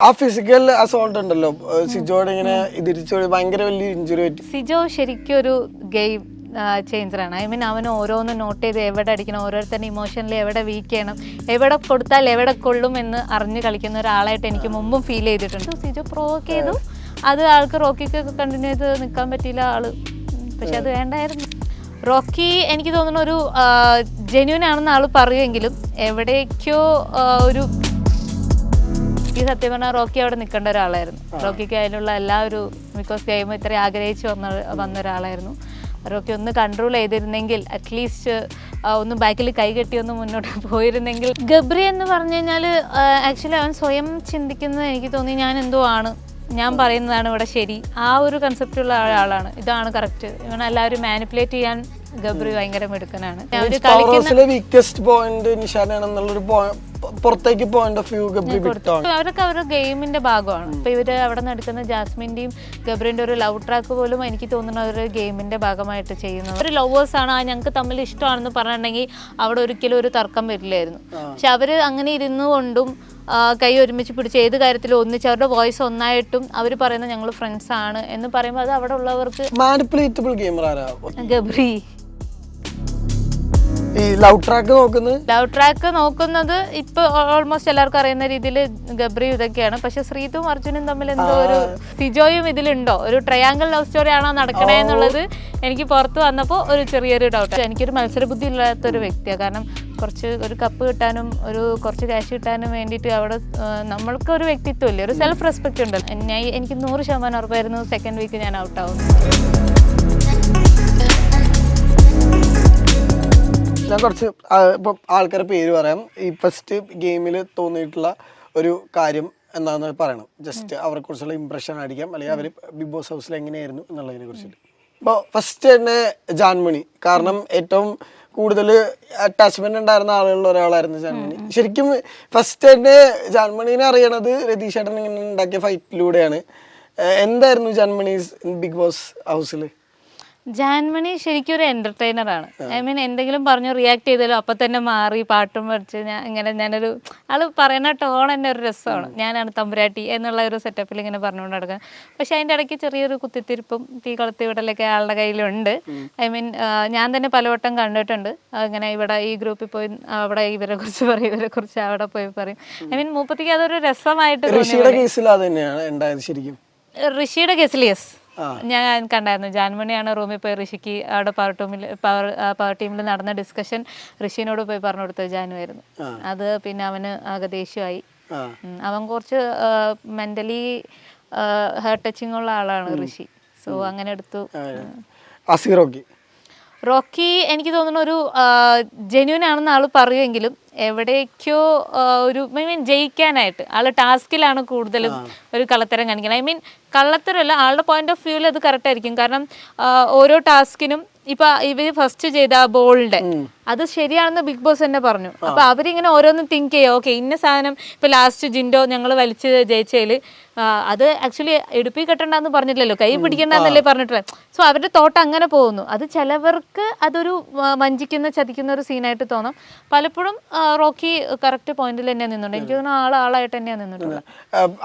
ആ physical assault ഉണ്ടല്ലോ സിജോയുടെ ഇങ്ങനെ ഇതിരിച്ചോടി ഭയങ്കര വലിയ ഇഞ്ചുറി പറ്റി. സിജോ ശരിക്കും ഒരു ഗെയിം ചേഞ്ചറാണ്. ഐ മീൻ അവന് ഓരോന്ന് നോട്ട് ചെയ്ത് എവിടെ അടിക്കണം, ഓരോരുത്തരുടെ ഇമോഷനിൽ എവിടെ വീക്ക് ചെയ്യണം, എവിടെ കൊടുത്താൽ എവിടെ കൊള്ളും എന്ന് അറിഞ്ഞ് കളിക്കുന്ന ഒരാളായിട്ട് എനിക്ക് മുമ്പും ഫീൽ ചെയ്തിട്ടുണ്ട്. സിജോ പ്രൊവോക്ക് ചെയ്തു, അത് ആൾക്ക് റോക്കിക്ക് കണ്ടിന്യൂ ചെയ്ത് നിൽക്കാൻ പറ്റിയില്ല ആള്, പക്ഷെ അത് വേണ്ടായിരുന്നു. റോക്കി എനിക്ക് തോന്നുന്നു ഒരു ജെന്യൂൻ ആണെന്ന് ആൾ പറയുമെങ്കിലും എവിടേക്കോ ഒരു സത്യം പറഞ്ഞാൽ റോക്കി അവിടെ നിൽക്കേണ്ട ഒരാളായിരുന്നു. റോക്കിക്ക് അതിനുള്ള എല്ലാ ഒരു ബിക്കോസ് ഗെയിം ഇത്ര ആഗ്രഹിച്ച് വന്ന ഒരാളായിരുന്നു. റോക്കി ഒന്ന് കൺട്രോൾ ചെയ്തിരുന്നെങ്കിൽ അറ്റ്ലീസ്റ്റ് ഒന്ന് ബാക്കിൽ കൈകെട്ടി ഒന്ന് മുന്നോട്ട് പോയിരുന്നെങ്കിൽ. ഗബ്രി എന്ന് പറഞ്ഞു കഴിഞ്ഞാൽ ആക്ച്വലി അവൻ സ്വയം ചിന്തിക്കുന്നത് എനിക്ക് തോന്നി ഞാൻ എന്തോ ആണ്, ഞാൻ പറയുന്നതാണ് ഇവിടെ ശരി, ആ ഒരു കൺസെപ്റ്റുള്ള ആളാണ്, ഇതാണ് കറക്റ്റ്. ഇവൻ എല്ലാവരും മാനിപ്പുലേറ്റ് ചെയ്യാൻ ഗബ്രി ഭയങ്കര മിടുക്കനാണ്. വീക്കസ്റ്റ് പോയിന്റ് നിഷാനാണെന്നുള്ളൊരു പുറത്തേക്ക് പോയിന്റ് ഓഫ് വ്യൂ ഗബ്രി അവരൊക്കെ അവരുടെ ഗെയിമിന്റെ ഭാഗമാണ്. ഇപ്പൊ ഇവര് അവിടെ നിന്ന് എടുക്കുന്ന ജാസ്മിന്റെയും ഗബ്രിന്റെ ഒരു ലവ് ട്രാക്ക് പോലും എനിക്ക് തോന്നുന്നു അവര് ഗെയിമിന്റെ ഭാഗമായിട്ട് ചെയ്യുന്നത്. ഒരു ലവേഴ്സ് ആണ്, ഞങ്ങൾക്ക് തമ്മിൽ ഇഷ്ടമാണെന്ന് പറഞ്ഞിട്ടുണ്ടെങ്കിൽ അവിടെ ഒരിക്കലും ഒരു തർക്കം വരില്ലായിരുന്നു. പക്ഷെ അവര് അങ്ങനെ ഇരുന്നുകൊണ്ടും കൈ ഒരുമിച്ച് പിടിച്ച് ഏത് കാര്യത്തിലും ഒന്നിച്ച് അവരുടെ വോയിസ് ഒന്നായിട്ടും അവർ പറയുന്നത് ഞങ്ങൾ ഫ്രണ്ട്സ് ആണ് എന്ന് പറയുമ്പോൾ അത് അവിടെ ഉള്ളവർക്ക് മാനിപ്പുലേറ്റബിൾ ഗെയിമർ ആരാ? ഗബ്രി. ഈ ലവ് ട്രാക്ക് നോക്കുന്നത് ഇപ്പൊ ഓൾമോസ്റ്റ് എല്ലാവർക്കും അറിയുന്ന രീതിയിൽ ഗബ്രി ഇതൊക്കെയാണ്. പക്ഷെ ശ്രീതും അർജുനും തമ്മിൽ എന്തോ ഒരു സിജോയും ഇതിലുണ്ടോ ഒരു ട്രയാങ്കിൾ ലവ് സ്റ്റോറി ആണോ നടക്കണേ എന്നുള്ളത് എനിക്ക് പുറത്ത് വന്നപ്പോൾ ഒരു ചെറിയൊരു ഡൗട്ട്. എനിക്കൊരു മത്സരബുദ്ധി ഇല്ലാത്തൊരു വ്യക്തിയാണ്. കാരണം കുറച്ച് ഒരു കപ്പ് കിട്ടാനും ഒരു കുറച്ച് ക്യാഷ് കിട്ടാനും വേണ്ടിയിട്ട് അവിടെ നമ്മൾക്ക് ഒരു വ്യക്തിത്വം ഇല്ലേ, ഒരു സെൽഫ് റെസ്പെക്റ്റ് ഉണ്ട്. എനിക്ക് 100% ഉറപ്പായിരുന്നു സെക്കൻഡ് വീക്ക് ഞാൻ ഔട്ടാവും. ഞാൻ കുറച്ച് ഇപ്പം ആൾക്കാരുടെ പേര് പറയാം. ഈ ഫസ്റ്റ് ഗെയിമിൽ തോന്നിയിട്ടുള്ള ഒരു കാര്യം എന്താണെന്ന് പറയണം. ജസ്റ്റ് അവരെ കുറിച്ചുള്ള ഇംപ്രഷൻ അടിക്കാം, അല്ലെങ്കിൽ അവർ ബിഗ് ബോസ് ഹൗസിൽ എങ്ങനെയായിരുന്നു എന്നുള്ളതിനെ കുറിച്ചിട്ട്. ഇപ്പോൾ ഫസ്റ്റ് തന്നെ ജാൻമണി, കാരണം ഏറ്റവും കൂടുതൽ അറ്റാച്ച്മെന്റ് ഉണ്ടായിരുന്ന ആളുകളിൽ ഒരാളായിരുന്നു ജാൻമണി. ശരിക്കും ഫസ്റ്റ് തന്നെ ജാൻമണീനെ അറിയണത് രതീഷ് ചേട്ടൻ ഇങ്ങനെ ഉണ്ടാക്കിയ ഫൈറ്റിലൂടെയാണ്. എന്തായിരുന്നു ജാൻമണി ബിഗ് ബോസ് ഹൗസിൽ? ജാൻമണി ശരിക്കും ഒരു എന്റർടൈനറാണ്. ഐ മീൻ എന്തെങ്കിലും പറഞ്ഞു റിയാക്ട് ചെയ്താലും അപ്പം തന്നെ മാറി പാട്ടും പഠിച്ച് ഞാനൊരു ആള് പറയുന്ന ടോൺ തന്നെ ഒരു രസമാണ്. ഞാനാണ് തമ്പുരാട്ടി എന്നുള്ള ഒരു സെറ്റപ്പിൽ ഇങ്ങനെ പറഞ്ഞുകൊണ്ട് നടക്കാൻ. പക്ഷെ അതിൻ്റെ ഇടയ്ക്ക് ചെറിയൊരു കുത്തിത്തിരിപ്പും തീ കൊളുത്തി വിടലൊക്കെ ആളുടെ കയ്യിലുണ്ട്. ഐ മീൻ ഞാൻ തന്നെ പലവട്ടം കണ്ടിട്ടുണ്ട്. അങ്ങനെ ഇവിടെ ഈ ഗ്രൂപ്പിൽ പോയി അവിടെ ഇവരെ കുറിച്ച് പറയും, ഇവരെ കുറിച്ച് അവിടെ പോയി പറയും. ഐ മീൻ മൂപ്പത്തിക്ക് അതൊരു രസമായിട്ട് തോന്നി. ഋഷിയുടെ കേസിൽ യെസ് ഞാൻ കണ്ടായിരുന്നു. ജാൻമണിയാണ് റൂമിൽ പോയി ഋഷിക്ക് അവിടെ പവർ ടീമിൽ നടന്ന ഡിസ്കഷൻ ഋഷിനോട് പോയി പറഞ്ഞു കൊടുത്തത് ജാനുവായിരുന്നു. അത് പിന്നെ അവന് ആകെ ദേഷ്യമായി. അവൻ കുറച്ച് മെന്റലി ഹേർട്ട് ടച്ചിങ് ഉള്ള ആളാണ് ഋഷി. സോ അങ്ങനെ എടുത്തു. റോക്കി എനിക്ക് തോന്നുന്നു ഒരു ജെന്യൂൻ ആണെന്ന് ആൾ പറയുമെങ്കിലും എവിടേക്കോ ഒരു ഐ മീൻ ജയിക്കാനായിട്ട് ആള് ടാസ്കിലാണ് കൂടുതലും ഒരു കള്ളത്തരം കാണിക്കുന്നത്. ഐ മീൻ കള്ളത്തരമല്ല, ആളുടെ പോയിന്റ് ഓഫ് വ്യൂവിൽ അത് കറക്റ്റ് ആയിരിക്കും. കാരണം ഓരോ ടാസ്കിനും ഇപ്പൊ ഇവര് ഫസ്റ്റ് ചെയ്ത ബോളിന്റെ അത് ശരിയാണെന്ന് ബിഗ് ബോസ് തന്നെ പറഞ്ഞു. അപ്പൊ അവരിങ്ങനെ ഓരോന്നും തിങ്ക് ചെയ്യുക, ഓക്കെ ഇന്ന സാധനം ഇപ്പൊ ലാസ്റ്റ് ജിൻഡോ ഞങ്ങൾ വലിച്ച് ജയിച്ചതില് അത് ആക്ച്വലി എടുപ്പി കെട്ടണ്ടെന്ന് പറഞ്ഞിട്ടില്ലല്ലോ, കൈ പിടിക്കണ്ടെന്നല്ലേ പറഞ്ഞിട്ടില്ല. സോ അവരുടെ തോട്ട് അങ്ങനെ പോകുന്നു. അത് ചിലവർക്ക് അതൊരു വഞ്ചിക്കുന്ന ചതിക്കുന്ന ഒരു സീനായിട്ട് തോന്നാം. പലപ്പോഴും റോക്കി കറക്റ്റ് പോയിന്റിൽ തന്നെ നിന്നുണ്ട്. എനിക്ക് തോന്നുന്നു ആളായിട്ട് തന്നെയാണ് നിന്നിട്ടുള്ളത്.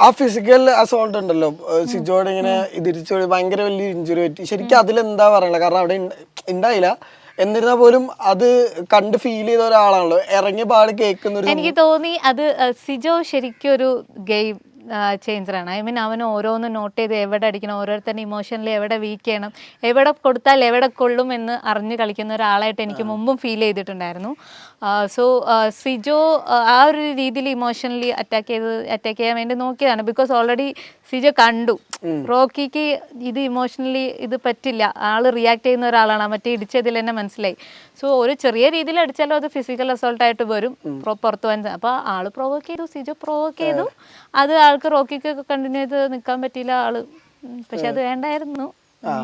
ആ ഫിസിക്കൽ അസോൾട്ട് ഉണ്ടല്ലോ സിജോയുടെ ഇങ്ങനെ ഇതിരിച്ചോടി ഭയങ്കര വലിയ ഇഞ്ചുറി പറ്റി. ശരിക്കും അതിലെന്താ പറയുള്ളത്? കാരണം അവിടെ ഉണ്ടായില്ല, എന്നിരുന്നാൽ പോലും അത് കണ്ട് ഫീൽ ചെയ്ത ഒരാളാണല്ലോ, ഇറങ്ങിയ പാട് കേൾക്കുന്ന. എനിക്ക് തോന്നി അത് സിജോ ശരിക്കും ഒരു ഗെയിം ചേഞ്ചറാണ്. ഐ മീൻ അവന് ഓരോന്ന് നോട്ട് ചെയ്ത് എവിടെ അടിക്കണം, ഓരോരുത്തരുടെ ഇമോഷനിൽ എവിടെ വീക്ക് ചെയ്യണം, എവിടെ കൊടുത്താൽ എവിടെ കൊള്ളും എന്ന് അറിഞ്ഞ് കളിക്കുന്ന ഒരാളായിട്ട് എനിക്ക് മുമ്പും ഫീൽ ചെയ്തിട്ടുണ്ടായിരുന്നു. സോ സിജോ ആ ഒരു രീതിയിൽ ഇമോഷണലി അറ്റാക്ക് ചെയ്യാൻ വേണ്ടി നോക്കിയതാണ്. ബിക്കോസ് ഓൾറെഡി സിജോ കണ്ടു റോക്കിക്ക് ഇത് ഇമോഷണലി ഇത് പറ്റില്ല, ആള് റിയാക്ട് ചെയ്യുന്ന ഒരാളാണ്, മറ്റേ ഇടിച്ചതിൽ തന്നെ മനസ്സിലായി. സോ ഒരു ചെറിയ രീതിയിൽ അടിച്ചാലും അത് ഫിസിക്കൽ അസോൾട്ടായിട്ട് വരും, പുറത്തു പോകാൻ. അപ്പോൾ ആള് പ്രൊവോക്ക് ചെയ്തു, സിജോ പ്രൊവോക്ക് ചെയ്തു, അത് ആൾക്ക് റോക്കിക്ക് കണ്ടിന്യൂ ചെയ്ത് നിൽക്കാൻ പറ്റിയില്ല ആള്, പക്ഷെ അത് വേണ്ടായിരുന്നു.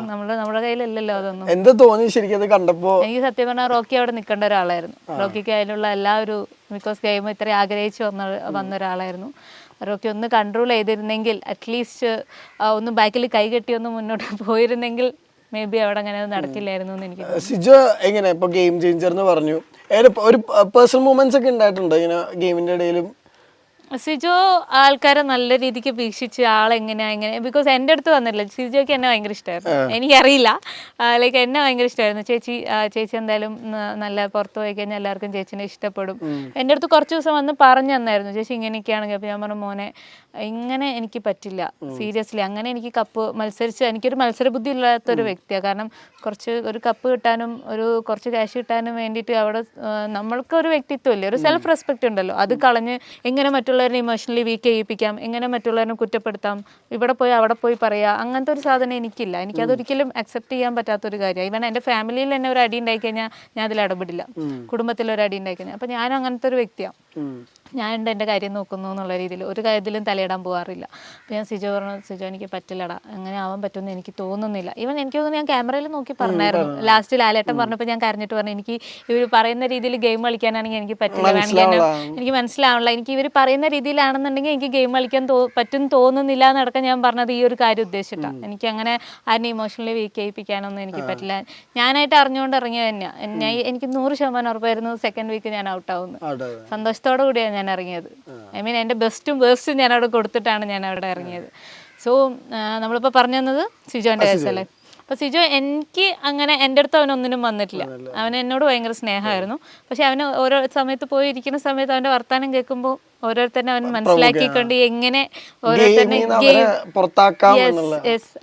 നമ്മുടെ കയ്യിലല്ലല്ലോ അതൊന്നും. എന്താ തോന്നി ശരിക്കും അത് കണ്ടപ്പോ? എനിക്ക് സത്യം പറഞ്ഞാൽ റോക്കി അവിടെ നിൽക്കേണ്ട ഒരാളായിരുന്നു. റോക്കിക്ക് അതിനുള്ള എല്ലാ ഒരു ബിക്കോസ് ഗെയിം ഇത്ര ആഗ്രഹിച്ച് വന്ന ഒരാളായിരുന്നു. റോക്കി ഒന്ന് കൺട്രോൾ ചെയ്തിരുന്നെങ്കിൽ അറ്റ്ലീസ്റ്റ് ഒന്ന് ബാക്കിൽ കൈകെട്ടി ഒന്ന് മുന്നോട്ട് പോയിരുന്നെങ്കിൽ മേ ബി അവിടെ അങ്ങനെ നടക്കില്ലായിരുന്നു എന്ന് എനിക്ക് തോന്നുന്നു. സിജോ എങ്ങനെ ഇപ്പൊ ഗെയിം ചേഞ്ചർ എന്ന് പറഞ്ഞു, ഒരു പേഴ്സണൽ മൂമെന്റ്സ് ഒക്കെ ഉണ്ടായിട്ടുണ്ടോ ഇങ്ങനെ ഗെയിമിന്റെ ഇടയിലും? സിജോ ആൾക്കാരെ നല്ല രീതിക്ക് വീക്ഷിച്ച് ആളെങ്ങനെയാ എങ്ങനെ, ബിക്കോസ് എൻ്റെ അടുത്ത് വന്നില്ല. സിജോയ്ക്ക് എന്നെ ഭയങ്കര ഇഷ്ടമായിരുന്നു, എനിക്കറിയില്ല, ലൈക്ക് എന്നെ ഭയങ്കര ഇഷ്ടമായിരുന്നു. ചേച്ചി എന്തായാലും നല്ല പുറത്ത് പോയി കഴിഞ്ഞാൽ എല്ലാവർക്കും ചേച്ചിനെ ഇഷ്ടപ്പെടും. എൻ്റെ അടുത്ത് കുറച്ച് ദിവസം വന്ന് പറഞ്ഞു തന്നായിരുന്നു, ചേച്ചി ഇങ്ങനെയൊക്കെയാണെങ്കിൽ. അപ്പോൾ ഞാൻ പറഞ്ഞു, മോനെ ഇങ്ങനെ എനിക്ക് പറ്റില്ല, സീരിയസ്ലി. അങ്ങനെ എനിക്ക് കപ്പ് മത്സരിച്ച്, എനിക്കൊരു മത്സര ബുദ്ധി ഇല്ലാത്തൊരു വ്യക്തിയാണ്. കാരണം ഒരു കപ്പ് കിട്ടാനും കുറച്ച് ക്യാഷ് കിട്ടാനും വേണ്ടിയിട്ട് അവിടെ നമ്മൾക്കൊരു വ്യക്തിത്വം ഇല്ലേ, ഒരു സെൽഫ് റെസ്പെക്റ്റ് ഉണ്ടല്ലോ, അത് കളഞ്ഞ് എങ്ങനെ മറ്റുള്ളവരെ ഇമോഷണലി വീക്ക് ചെയ്യിപ്പിക്കാം, എങ്ങനെ മറ്റുള്ളവരെ കുറ്റപ്പെടുത്താം, ഇവിടെ പോയി അവിടെ പോയി പറയാം, അങ്ങനത്തെ ഒരു സാധനം എനിക്കില്ല. എനിക്കതൊരിക്കലും അക്സെപ്റ്റ് ചെയ്യാൻ പറ്റാത്തൊരു കാര്യമാണ്. ഇവൻ എൻ്റെ ഫാമിലിയിൽ തന്നെ ഒരു അടി ഉണ്ടായി കഴിഞ്ഞാൽ ഞാൻ അതിൽ ഇടപെടില്ല, കുടുംബത്തിൽ ഒരു അടി ഉണ്ടായി കഴിഞ്ഞാൽ. അപ്പം ഞാൻ അങ്ങനത്തെ ഒരു വ്യക്തിയാണ്. ഞാൻ എൻ്റെ കാര്യം നോക്കുന്നു എന്നുള്ള രീതിയിൽ ഒരു കാര്യത്തിലും തലയിടാൻ പോകാറില്ല. അപ്പോൾ ഞാൻ സിജോ പറഞ്ഞു, സിജോ എനിക്ക് പറ്റില്ലടാ, അങ്ങനെ ആവാൻ പറ്റുമെന്ന് എനിക്ക് തോന്നുന്നില്ല. ഈവൻ എനിക്ക് തോന്നുന്നു ഞാൻ ക്യാമറയിൽ നോക്കി പറഞ്ഞായിരുന്നു. ലാസ്റ്റ് ലാലേട്ടൻ പറഞ്ഞപ്പോൾ ഞാൻ കരഞ്ഞിട്ട് പറഞ്ഞു, എനിക്ക് ഇവർ പറയുന്ന രീതിയിൽ ഗെയിം കളിക്കാനാണെങ്കിൽ എനിക്ക് പറ്റില്ല, വേണമെങ്കിൽ എനിക്ക് മനസ്സിലാവണില്ല, എനിക്ക് ഇവർ പറയുന്ന രീതിയിലാണെന്നുണ്ടെങ്കിൽ എനിക്ക് ഗെയിം കളിക്കാൻ പറ്റും തോന്നുന്നില്ല എന്നടക്കം ഞാൻ പറഞ്ഞത് ഈ ഒരു കാര്യം ഉദ്ദേശിച്ചിട്ടാണ്. എനിക്ക് അങ്ങനെ ആരും ഇമോഷണലി വീക്ക് ചെയ്യിപ്പിക്കാനൊന്നും എനിക്ക് പറ്റില്ല. ഞാനായിട്ട് അറിഞ്ഞുകൊണ്ട് ഇറങ്ങിയത് തന്നെയാണ്. എനിക്ക് 100% ഉറപ്പായിരുന്നു സെക്കൻഡ് വീക്ക് ഞാൻ ഔട്ട് ആവുന്നു. സന്തോഷത്തോടു കൂടിയാണ് ഞാൻ ഇറങ്ങിയത്. ഐ മീൻ എൻ്റെ ബെസ്റ്റും ഞാൻ അവിടെ കൊടുത്തിട്ടാണ് ഞാൻ അവിടെ ഇറങ്ങിയത്. സോ നമ്മളിപ്പോൾ പറഞ്ഞു തന്നത് സിജോൻ്റെ കേസല്ലേ. അപ്പോൾ സിജോ എനിക്ക് അങ്ങനെ എൻ്റെ അടുത്ത് അവനൊന്നിനും വന്നിട്ടില്ല. അവൻ എന്നോട് ഭയങ്കര സ്നേഹമായിരുന്നു. പക്ഷെ അവന് ഓരോ സമയത്ത് പോയി ഇരിക്കുന്ന സമയത്ത് അവൻ്റെ വർത്താനം കേൾക്കുമ്പോൾ ഓരോരുത്തരെ അവൻ മനസ്സിലാക്കിക്കൊണ്ട് എങ്ങനെ ഓരോരുത്തരെ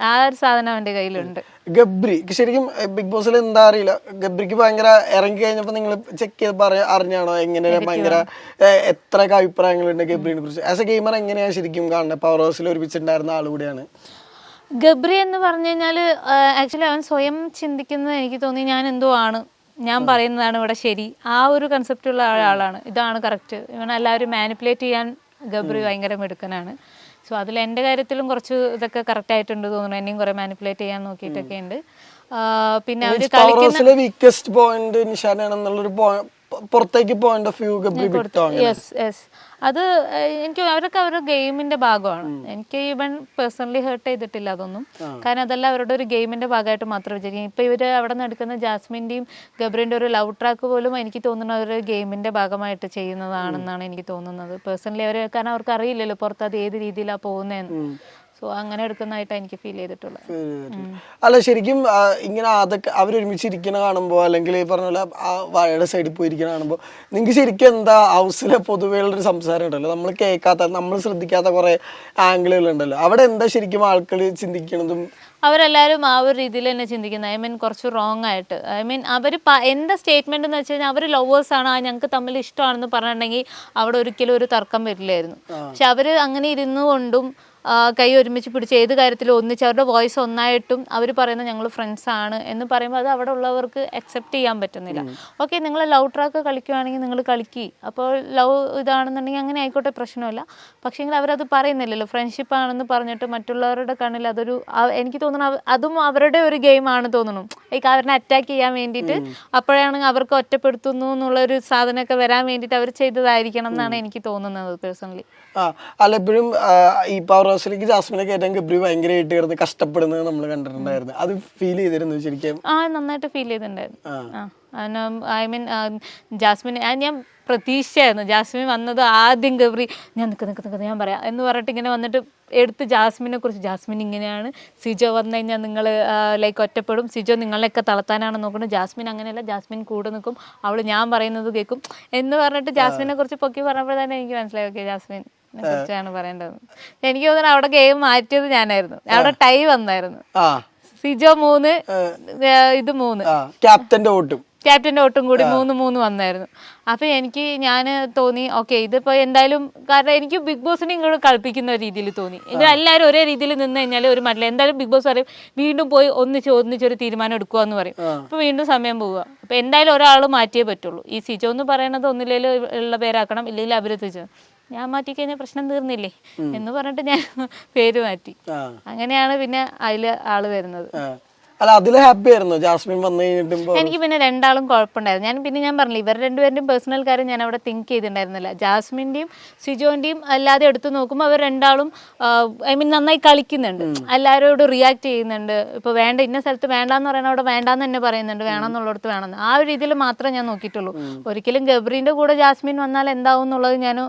ആ ഒരു സാധനം അവൻ്റെ കയ്യിലുണ്ട്. ഗബ്രി ശരിക്കും ബിഗ് ബോസിൽ എന്താ അറിയില്ല, ഗബ്രിക്ക് ഭയങ്കര ഇറങ്ങി കഴിഞ്ഞപ്പോ നിങ്ങൾ ചെക്ക് ചെയ്ത് അറിഞ്ഞാണോ എങ്ങനെ ഭയങ്കര എത്ര അഭിപ്രായങ്ങളുണ്ട് ഗബ്രിനെ കുറിച്ച്? ആസ് എ ഗെയിമർ എങ്ങനെയാ ശരിക്കും കാണുന്നത്? പവർ ഹൗസിൽ ഒരുമിച്ചിട്ടുണ്ടായിരുന്ന ആൾ കൂടിയാണ് ഗബ്രി എന്ന് പറഞ്ഞു കഴിഞ്ഞാൽ. ആക്ച്വലി അവൻ സ്വയം ചിന്തിക്കുന്നത് എനിക്ക് തോന്നി ഞാൻ എന്തോ ആണ്, ഞാൻ പറയുന്നതാണ് ഇവിടെ ശരി, ആ ഒരു കൺസെപ്റ്റുള്ള ആളാണ്, ഇതാണ് കറക്റ്റ്. ഇവൻ എല്ലാവരും മാനിപ്പുലേറ്റ് ചെയ്യാൻ ഗബ്രി ഭയങ്കര മിടുക്കനാണ്. സോ അതിൽ എൻ്റെ കാര്യത്തിലും കുറച്ച് ഇതൊക്കെ കറക്റ്റ് ആയിട്ടുണ്ട് തോന്നുന്നു. എന്നെയും കുറെ മാനിപ്പുലേറ്റ് ചെയ്യാൻ നോക്കിയിട്ടൊക്കെ ഉണ്ട്. പിന്നെ അവര് കളിക്കുന്ന വീക്കസ്റ്റ് പോയിന്റ് നിഷാനാണെന്നുള്ളൊരു പുറത്തേക്ക് പോയിന്റ് ഓഫ് വ്യൂ ഗബ്രി വിട്ടാണ്. അത് എനിക്ക് അവരൊക്കെ അവരുടെ ഗെയിമിന്റെ ഭാഗമാണ്. എനിക്ക് ഈവൻ പേഴ്സണലി ഹേർട്ട് ചെയ്തിട്ടില്ല അതൊന്നും. കാരണം അതെല്ലാം അവരുടെ ഒരു ഗെയിമിന്റെ ഭാഗമായിട്ട് മാത്രം വിചാരിക്കും. ഇപ്പൊ ഇവര് അവിടെ നടക്കുന്ന ജാസ്മിന്റെയും ഗബ്രിന്റെ ഒരു ലവ് ട്രാക്ക് പോലും എനിക്ക് തോന്നുന്നത് ഒരു ഗെയിമിന്റെ ഭാഗമായിട്ട് ചെയ്യുന്നതാണെന്നാണ് എനിക്ക് തോന്നുന്നത് പേഴ്സണലി. കാരണം അവർക്ക് അറിയില്ലല്ലോ പുറത്ത് അത് ഏത് രീതിയിലാണ് പോകുന്നതെന്ന്. സോ അങ്ങനെ എടുക്കുന്നതായിട്ടാണ് എനിക്ക് ഫീൽ ചെയ്തിട്ടുള്ളത്. അല്ല ശരിക്കും ഇങ്ങനെ അതൊക്കെ അവരൊരുമിച്ചിരിക്കണ കാണുമ്പോൾ, അല്ലെങ്കിൽ ഈ പറഞ്ഞ പോലെ ആ വാഴയുടെ സൈഡിൽ പോയിരിക്കണ കാണുമ്പോൾ നിങ്ങൾക്ക് ശരിക്കും എന്താ ഹൗസിലെ പൊതുവെയുള്ളൊരു സംസാരം ഉണ്ടല്ലോ, നമ്മൾ കേൾക്കാത്ത നമ്മൾ ശ്രദ്ധിക്കാത്ത കുറെ ആംഗിളുകൾ ഉണ്ടല്ലോ, അവിടെ എന്താ ശരിക്കും ആൾക്കാർ ചിന്തിക്കണതും? അവരെല്ലാവരും ആ ഒരു രീതിയിൽ തന്നെ ചിന്തിക്കുന്നത്. ഐ മീൻ കുറച്ച് റോങ് ആയിട്ട്. ഐ മീൻ അവർ എന്താ സ്റ്റേറ്റ്മെന്റ് എന്ന് വെച്ച് കഴിഞ്ഞാൽ അവർ ലവേഴ്സാണ്, ഞങ്ങൾക്ക് തമ്മിൽ ഇഷ്ടമാണെന്ന് പറഞ്ഞിട്ടുണ്ടെങ്കിൽ അവിടെ ഒരിക്കലും ഒരു തർക്കം വരില്ലായിരുന്നു. പക്ഷെ അവർ അങ്ങനെ ഇരുന്നു കൊണ്ടും കൈ ഒരുമിച്ച് പിടിച്ച് ഏത് കാര്യത്തിലും ഒന്നിച്ച് അവരുടെ വോയിസ് ഒന്നായിട്ടും അവർ പറയുന്നത് ഞങ്ങൾ ഫ്രണ്ട്സ് ആണ് എന്ന് പറയുമ്പോൾ അത് അവിടെ ഉള്ളവർക്ക് അക്സെപ്റ്റ് ചെയ്യാൻ പറ്റുന്നില്ല. ഓക്കെ, നിങ്ങൾ ലവ് ട്രാക്ക് കളിക്കുകയാണെങ്കിൽ നിങ്ങൾ കളിക്കി, അപ്പോൾ ലവ് ഇതാണെന്നുണ്ടെങ്കിൽ അങ്ങനെ ആയിക്കോട്ടെ, പ്രശ്നമില്ല. പക്ഷേങ്കിൽ അവരത് പറയുന്നില്ലല്ലോ. ഫ്രണ്ട്ഷിപ്പ് ആണെന്ന് പറഞ്ഞിട്ട് മറ്റുള്ളവരുടെ കണ്ണിൽ അതൊരു, എനിക്ക് തോന്നുന്നു അതും അവരുടെ ഒരു ഗെയിമാണ് തോന്നുന്നു. ലൈക്ക് അവരെ അറ്റാക്ക് ചെയ്യാൻ വേണ്ടിയിട്ട്, അപ്പോഴാണ് അവർക്ക് ഒറ്റപ്പെടുത്തുന്നു എന്നുള്ളൊരു സാധനമൊക്കെ വരാൻ വേണ്ടിയിട്ട് അവർ ചെയ്തതായിരിക്കണം എന്നാണ് എനിക്ക് തോന്നുന്നത് പേഴ്സണലി. അല്ല എപ്പോഴും ഈ പവർ ഹൗസിലേക്ക് ജാസ്മിനെ കയറ്റാൻ ഗബ്രി ഭയങ്കരമായിട്ട് കിടന്ന് കഷ്ടപ്പെടുന്നത് നമ്മൾ കണ്ടിട്ടുണ്ടായിരുന്നു. അത് ഫീൽ ചെയ്തിരുന്നു ശരിക്കും? നന്നായിട്ട് ഫീൽ ചെയ്തിട്ടുണ്ടായിരുന്നു. ഐ മീൻ ജാസ്മിൻ ഞാൻ പ്രതീക്ഷയായിരുന്നു. ജാസ്മിൻ വന്നത് ആദ്യം ഗബ്രി ഞാൻ നിൽക്കുന്ന ഞാൻ പറയാം എന്ന് പറഞ്ഞിട്ട് ഇങ്ങനെ വന്നിട്ട് എടുത്ത് ജാസ്മിനെ കുറിച്ച്, ജാസ്മിൻ ഇങ്ങനെയാണ്, സിജോ വന്നു കഴിഞ്ഞാൽ നിങ്ങൾ ലൈക്ക് ഒറ്റപ്പെടും, സിജോ നിങ്ങളെയൊക്കെ തളർത്താനാണ് നോക്കുന്നത്, ജാസ്മിൻ അങ്ങനെയല്ല, ജാസ്മിൻ കൂടെ നിൽക്കും, അവൾ ഞാൻ പറയുന്നത് കേൾക്കും എന്ന് പറഞ്ഞിട്ട് ജാസ്മിനെ കുറിച്ച് പൊക്കി പറഞ്ഞപ്പോൾ തന്നെ എനിക്ക് മനസ്സിലായി ഓക്കെ ജാസ്മിൻ കുറിച്ചാണ് പറയേണ്ടത്. എനിക്ക് തോന്നുന്നു അവിടെ ഗെയിം മാറ്റിയത് ഞാനായിരുന്നു. അവിടെ ടൈ വന്നായിരുന്നു. സിജോ 3 ഇത് 3 ക്യാപ്റ്റന്റെ ഓട്ടും കൂടി 3-3 വന്നായിരുന്നു. അപ്പൊ ഞാൻ തോന്നി ഓക്കെ ഇതിപ്പോ എന്തായാലും, കാരണം എനിക്ക് ബിഗ് ബോസിനെ ഇങ്ങോട്ട് കളിപ്പിക്കുന്ന രീതിയിൽ തോന്നി. ഇവരെല്ലാവരും ഒരേ രീതിയിൽ നിന്ന് കഴിഞ്ഞാൽ ഒരു മറ്റില്ല. എന്തായാലും ബിഗ് ബോസ് പറയും വീണ്ടും പോയി ഒന്നിച്ചൊരു തീരുമാനം എടുക്കുക എന്ന് പറയും. അപ്പൊ വീണ്ടും സമയം പോവുക. അപ്പൊ എന്തായാലും ഒരാൾ മാറ്റിയേ പറ്റുള്ളൂ. ഈ സിജോ എന്ന് പറയുന്നത് ഒന്നിലേലും ഉള്ള പേരാക്കണം, ഇല്ലെങ്കിൽ അവരെത്തിച്ചു. ഞാൻ മാറ്റി കഴിഞ്ഞാൽ പ്രശ്നം തീർന്നില്ലേ എന്ന് പറഞ്ഞിട്ട് ഞാൻ പേര് മാറ്റി. അങ്ങനെയാണ് പിന്നെ അതില് ആള് വരുന്നത്. അല്ല അതില് ഹാപ്പി ആയിരുന്നു ജാസ്മിൻ വന്നു കഴിഞ്ഞിട്ട്? എനിക്ക് പിന്നെ രണ്ടാളും കുഴപ്പമുണ്ടായിരുന്നു. ഞാൻ പറഞ്ഞില്ല, ഇവർ രണ്ടുപേരുടെയും പേഴ്സണൽ കാര്യം ഞാൻ അവിടെ തിങ്ക് ചെയ്തിട്ടുണ്ടായിരുന്നില്ല. ജാസ്മിന്റെയും സിജോന്റെയും അല്ലാതെ എടുത്തു നോക്കുമ്പോൾ അവർ രണ്ടാളും ഐ മീൻ നന്നായി കളിക്കുന്നുണ്ട്, എല്ലാവരോടും റിയാക്ട് ചെയ്യുന്നുണ്ട്. ഇപ്പൊ വേണ്ട ഇന്ന സ്ഥലത്ത് വേണ്ടാന്ന് പറയണ അവിടെ വേണ്ടാന്ന് തന്നെ പറയുന്നുണ്ട്, വേണമെന്നുള്ളിടത്ത് വേണമെന്ന്. ആ ഒരു രീതിയിൽ മാത്രമേ ഞാൻ നോക്കിയിട്ടുള്ളൂ. ഒരിക്കലും ഗബ്രീന്റെ കൂടെ ജാസ്മിൻ വന്നാൽ എന്താവും എന്നുള്ളത് ഞാൻ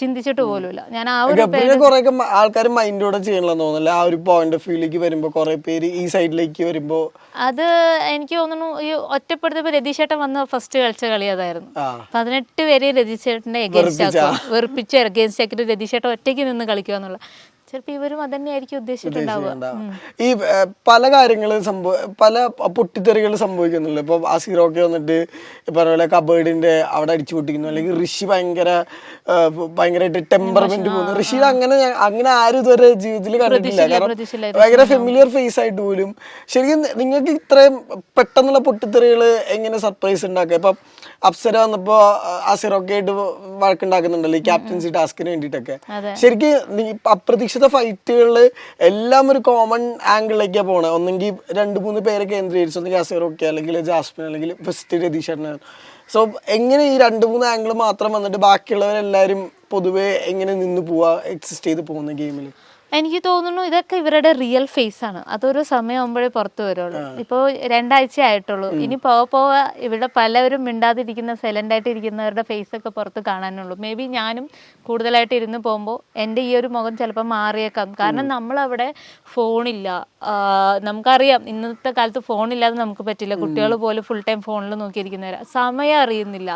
ചിന്തിച്ചിട്ട് പോലുമില്ല. ഞാൻ ആ ഒരു ഗബ്രിനെ കുറെ ആൾക്കാർ മൈൻഡോടെ ചെയ്യണമെന്ന് തോന്നുന്നില്ല. ആ ഒരു പോയിന്റ് ഓഫ് വ്യൂലേക്ക് വരുമ്പോ കുറെ പേര് ഈ സൈഡിലേക്ക് വരുമ്പോ അത് എനിക്ക് തോന്നുന്നു ഈ ഒറ്റപ്പെടുത്തപ്പോ രതീഷേട്ടൻ വന്ന് ഫസ്റ്റ് കളിച്ച കളി അതായിരുന്നു. 18 പേര് രതീഷേട്ടനെ എഗേൻസ്റ്റ് ആക്കും, വെറുപ്പിച്ച് എഗേൻസ്റ്റ് ആക്കിയിട്ട് രതീഷേട്ടൻ ഒറ്റയ്ക്ക് നിന്ന് കളിക്കുക എന്നുള്ള. ചിലപ്പോ ഇവരും അതന്നെയായിരിക്കും ഉദ്ദേശിച്ചിട്ടുണ്ടാവുക. ഈ പല കാര്യങ്ങളും പല പൊട്ടിത്തെറികൾ സംഭവിക്കുന്നില്ല. ഇപ്പൊ അസീറൊക്കെ വന്നിട്ട് പറഞ്ഞ പോലെ കബേർഡിന്റെ അവിടെ അടിച്ചു പൊട്ടിക്കുന്നു, അല്ലെങ്കിൽ ഋഷി ഭയങ്കരമായിട്ട് ടെമ്പർമെന്റ് പോകുന്നു. ഋഷി അങ്ങനെ ആരും ഇതുവരെ ജീവിതത്തിൽ കണ്ടിട്ടില്ല. കാരണം ഭയങ്കര ഫെമിലിയർ ഫേസ് ആയിട്ട് പോലും. ശരിക്കും നിങ്ങൾക്ക് ഇത്രയും പെട്ടെന്നുള്ള പൊട്ടിത്തെറികൾ എങ്ങനെ സർപ്രൈസ് ഉണ്ടാക്കുക? ഇപ്പൊ അപ്സര വന്നപ്പോ അസീറൊക്കെ ആയിട്ട് വഴക്കുണ്ടാക്കുന്നുണ്ടല്ലോ ഈ ക്യാപ്റ്റൻസി ടാസ്കിന് വേണ്ടിയിട്ടൊക്കെ. ശരിക്കും അപ്രതീക്ഷിത ഫൈറ്റുകളിൽ എല്ലാം ഒരു കോമൺ ആംഗിളിലേക്കാണ് പോണത്. ഒന്നെങ്കിൽ 2-3 പേരെ കേന്ദ്രീകരിച്ച്, ഒന്നെങ്കിൽ അസീറൊക്കെ, അല്ലെങ്കിൽ ജാസ്മിൻ, അല്ലെങ്കിൽ ഫസ്റ്റ് രതീഷേട്ടനാണ്. സോ എങ്ങനെ ഈ 2-3 ആംഗിൾ മാത്രം വന്നിട്ട് ബാക്കിയുള്ളവരെല്ലാരും പൊതുവെ എങ്ങനെ നിന്ന് പോവാ, എക്സിസ്റ്റ് ചെയ്ത് പോകുന്ന ഗെയിമിൽ? എനിക്ക് തോന്നുന്നു ഇതൊക്കെ ഇവരുടെ റിയൽ ഫേസ് ആണ്. അതൊരു സമയമാകുമ്പോഴേ പുറത്തു വരുള്ളൂ. ഇപ്പോൾ 2 ആഴ്ച ആയിട്ടുള്ളൂ. ഇനി പോവാ ഇവിടെ പലവരും മിണ്ടാതിരിക്കുന്ന സൈലന്റ് ആയിട്ട് ഇരിക്കുന്നവരുടെ ഫേസ് ഒക്കെ പുറത്ത് കാണാനുള്ളൂ. മേ ബി ഞാനും കൂടുതലായിട്ട് ഇരുന്ന് പോകുമ്പോൾ എൻ്റെ ഈ ഒരു മുഖം ചിലപ്പോൾ മാറിയേക്കാം. കാരണം നമ്മളവിടെ ഫോണില്ല. നമുക്കറിയാം ഇന്നത്തെ കാലത്ത് ഫോണില്ലാതെ നമുക്ക് പറ്റില്ല. കുട്ടികൾ പോലും ഫുൾ ടൈം ഫോണിൽ നോക്കിയിരിക്കുന്നവരാ. സമയം അറിയുന്നില്ല,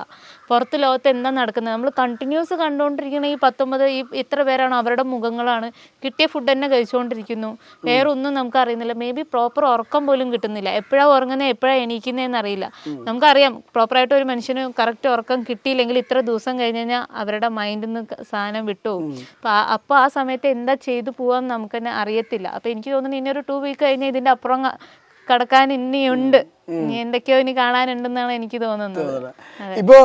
പുറത്ത് ലോകത്ത് എന്താ നടക്കുന്നത്. നമ്മൾ കണ്ടിന്യൂസ് കണ്ടുകൊണ്ടിരിക്കുന്ന ഈ 19 ഇത്ര പേരാണ്, അവരുടെ മുഖങ്ങളാണ്. കിട്ടിയ ഫുഡ് തന്നെ കഴിച്ചുകൊണ്ടിരിക്കുന്നു, വേറെ ഒന്നും നമുക്ക് അറിയുന്നില്ല. മേ ബി പ്രോപ്പർ ഉറക്കം പോലും കിട്ടുന്നില്ല. എപ്പോഴാണ് ഉറങ്ങുന്നത്, എപ്പോഴാണ് എണീക്കുന്നതെന്ന് അറിയില്ല. നമുക്കറിയാം പ്രോപ്പറായിട്ട് ഒരു മനുഷ്യന് കറക്റ്റ് ഉറക്കം കിട്ടിയില്ലെങ്കിൽ ഇത്ര ദിവസം കഴിഞ്ഞ് കഴിഞ്ഞാൽ അവരുടെ മൈൻഡിൽ നിന്ന് സാധനം വിട്ടുപോകും. അപ്പോൾ ആ സമയത്ത് എന്താ ചെയ്തു പോവാന്ന് നമുക്ക് തന്നെ അറിയത്തില്ല. അപ്പോൾ എനിക്ക് തോന്നുന്നു ഇനി ഒരു 2 വീക്ക് കഴിഞ്ഞാൽ ഇതിൻ്റെ അപ്പുറം കടക്കാൻ ഇനിയുണ്ട്, ഇനി എന്തൊക്കെയോ ഇനി കാണാനുണ്ടെന്നാണ് എനിക്ക് തോന്നുന്നത്. ഇപ്പോ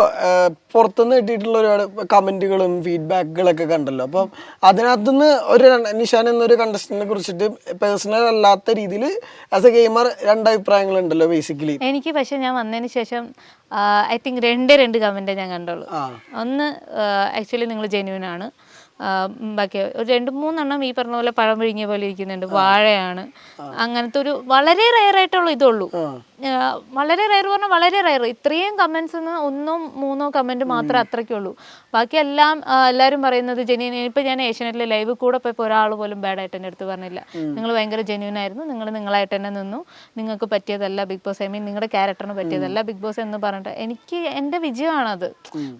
പുറത്തുനിന്ന് കിട്ടിയിട്ടുള്ള ഒരുപാട് കമന്റുകളും ഫീഡ്ബാക്കുകളൊക്കെ കണ്ടല്ലോ. അപ്പം അതിനകത്തുനിന്ന് ഒരു നിഷാൻ എന്നൊരു കണ്ടസ്റ്റന്റിനെ കുറിച്ചിട്ട് പേഴ്സണൽ അല്ലാത്ത രീതിയിൽ ആസ് എ ഗെയിമർ 2 അഭിപ്രായങ്ങൾ ഉണ്ടല്ലോ ബേസിക്കലി. എനിക്ക് പക്ഷെ ഞാൻ വന്നതിന് ശേഷം ഐ തിങ്ക് 2 കമന്റേ ഞാൻ കണ്ടുള്ളൂ. ഒന്ന് ആക്ച്വലി നിങ്ങൾ ജെന്യൂൻ ആണ്. ബാക്കി ഒരു 2-3 എണ്ണം ഈ പറഞ്ഞ പോലെ പഴം വിഴുങ്ങിയ പോലെ ഇരിക്കുന്നുണ്ട്, വാഴയാണ്, അങ്ങനത്തെ ഒരു വളരെ റെയർ ആയിട്ടുള്ള ഇതുള്ളൂ. വളരെ റെയർ പറഞ്ഞാൽ വളരെ റെയർ. ഇത്രയും കമന്റ്സ് 1-3 കമന്റ് മാത്രമേ അത്രയ്ക്കുള്ളൂ. ബാക്കി എല്ലാവരും പറയുന്നത് ജെന്യൂൻ. ഇപ്പം ഞാൻ ഏഷ്യാനെറ്റിലെ ലൈവ് കൂടെ പോയപ്പോൾ ഒരാൾ പോലും ബാഡായിട്ട് എൻ്റെ അടുത്ത് പറഞ്ഞില്ല. നിങ്ങൾ ഭയങ്കര ജെന്യൂൻ ആയിരുന്നു, നിങ്ങൾ നിങ്ങളായിട്ട് തന്നെ നിന്നു, നിങ്ങൾക്ക് പറ്റിയതല്ല ബിഗ് ബോസ്, ഐ മീൻ നിങ്ങളുടെ ക്യാരക്ടറിന് പറ്റിയതല്ല ബിഗ് ബോസ് എന്ന് പറഞ്ഞിട്ട് എനിക്ക് എൻ്റെ വിജയമാണത്.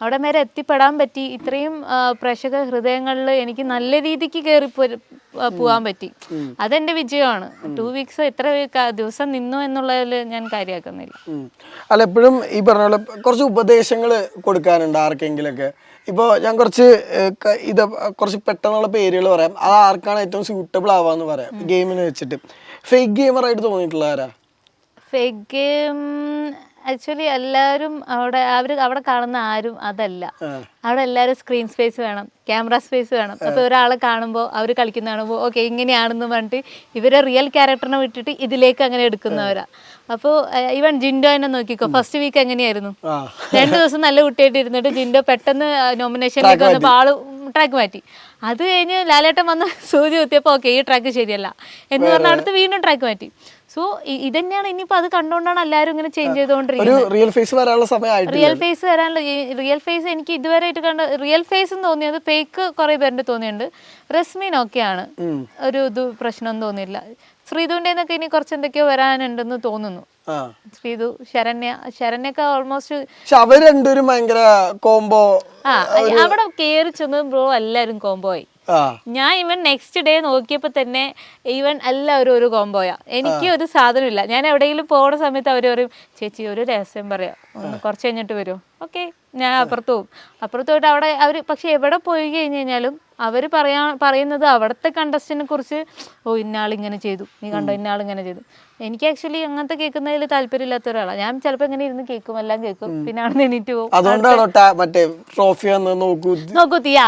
അവിടെ വരെ എത്തിപ്പെടാൻ പറ്റി. ഇത്രയും പ്രേക്ഷക ഹൃദയങ്ങളിൽ എനിക്ക് നല്ല രീതിക്ക് കയറി പോവാൻ പറ്റി. അതെന്റെ വിജയമാണ്. 2 വീക്സ് എത്ര ദിവസം നിന്നു എന്നുള്ളതിൽ ഞാൻ കാര്യമാക്കുന്നില്ല. അല്ല, എപ്പോഴും ഈ പറഞ്ഞ പോലെ കുറച്ച് ഉപദേശങ്ങൾ കൊടുക്കാനുണ്ട് ആർക്കെങ്കിലൊക്കെ. ഇപ്പോൾ ഞാൻ കുറച്ച് പെട്ടെന്നുള്ള പേരുകൾ പറയാം. അത് ആർക്കാണ് ഏറ്റവും സ്യൂട്ടബിൾ ആവാന്ന് പറയാം ഗെയിമിന് വെച്ചിട്ട്. ഫേക്ക് ഗെയിമർ ആയിട്ട് തോന്നിയിട്ടുള്ള ആരാ? ഫേക്ക് ഗെയിം ആക്ച്വലി എല്ലാവരും അവിടെ കാണുന്ന ആരും അതല്ല. അവിടെ എല്ലാവരും സ്ക്രീൻ സ്പേസ് വേണം, ക്യാമറ സ്പേസ് വേണം. അപ്പോൾ ഒരാളെ കാണുമ്പോൾ അവർ കളിക്കുന്ന കാണുമ്പോൾ ഓക്കെ ഇങ്ങനെയാണെന്ന് പറഞ്ഞിട്ട് ഇവരെ റിയൽ ക്യാരക്ടറിനെ വിട്ടിട്ട് ഇതിലേക്ക് അങ്ങനെ എടുക്കുന്നവരാ. അപ്പോൾ ഈവൻ ജിൻഡോ എന്നെ നോക്കിക്കോ, ഫസ്റ്റ് വീക്ക് എങ്ങനെയായിരുന്നു? 2 ദിവസം നല്ല കുട്ടിയായിട്ട് ഇരുന്നിട്ട് ജിൻഡോ പെട്ടെന്ന് നോമിനേഷനിലേക്ക് വന്നപ്പോൾ ആള് ട്രാക്ക് മാറ്റി. അത് കഴിഞ്ഞ് ലാലേട്ടൻ വന്ന് സൂചി കുത്തിയപ്പോൾ ഓക്കെ ഈ ട്രാക്ക് ശരിയല്ല എന്ന് പറഞ്ഞാൽ അടുത്ത് വീണ്ടും ട്രാക്ക് മാറ്റി. സോ ഇതന്നെയാണ് ഇനിയിപ്പോൾ അത് കണ്ടുകൊണ്ടാണ് എല്ലാവരും ഇങ്ങനെ ചേഞ്ച് ചെയ്തുകൊണ്ടിരിക്കുന്നത്. റിയൽ ഫേസ് വരാനുള്ള റിയൽ ഫേസ് എനിക്ക് ഇതുവരെയായിട്ട് കണ്ട റിയൽ ഫേസ് എന്ന് തോന്നിയത് ഫേക്ക് കുറെ പേരുടെ തോന്നിയിട്ടുണ്ട്. റസ്മീൻ ഓക്കെയാണ്, ഒരു പ്രശ്നമൊന്നും തോന്നിയില്ല. ശ്രീധുവിൻ്റെ എന്നൊക്കെ ഇനി കുറച്ച് എന്തൊക്കെയോ വരാനുണ്ടെന്ന് തോന്നുന്നു. ശ്രീധു, ശരണ്യൊക്കെ ഓൾമോസ്റ്റ് അവർ രണ്ടുപേരും ഭയങ്കര കോംബോ. അവിടെ കയറി ചെന്ന് ബ്രോ എല്ലാവരും കോംബോ ആയി. ഞാൻ ഇവൻ നെക്സ്റ്റ് ഡേ നോക്കിയപ്പോ തന്നെ ഈവൻ എല്ലാവരും ഒരു കോംബോയാ. എനിക്ക് ഒരു സാധനമില്ല. ഞാൻ എവിടെയെങ്കിലും പോകുന്ന സമയത്ത് അവർ പറയും ചേച്ചി ഒരു രഹസ്യം പറയാം, ഒന്ന് കുറച്ച് കഴിഞ്ഞിട്ട് വരുമോ? ഓക്കെ, ഞാൻ അപ്പുറത്ത് പോകും. അപ്പുറത്ത് പോയിട്ട് അവിടെ അവർ പക്ഷെ എവിടെ പോയി കഴിഞ്ഞ് കഴിഞ്ഞാലും അവർ പറയുന്നത് അവിടുത്തെ കണ്ടസ്റ്റന്റിനെ കുറിച്ച്, ഓ ഇന്നാളിങ്ങനെ ചെയ്തു, നീ കണ്ടോ ഇന്നാളിങ്ങനെ ചെയ്തു. എനിക്ക് ആക്ച്വലി അങ്ങനത്തെ കേൾക്കുന്നതിൽ താല്പര്യമില്ലാത്ത ഒരാളാണ്. ഞാൻ ചിലപ്പോൾ ഇങ്ങനെ ഇരുന്ന് കേൾക്കും, എല്ലാം കേൾക്കും, പിന്നെ അവിടെ എണീറ്റ് പോകും. നോക്കൂത്തിയാ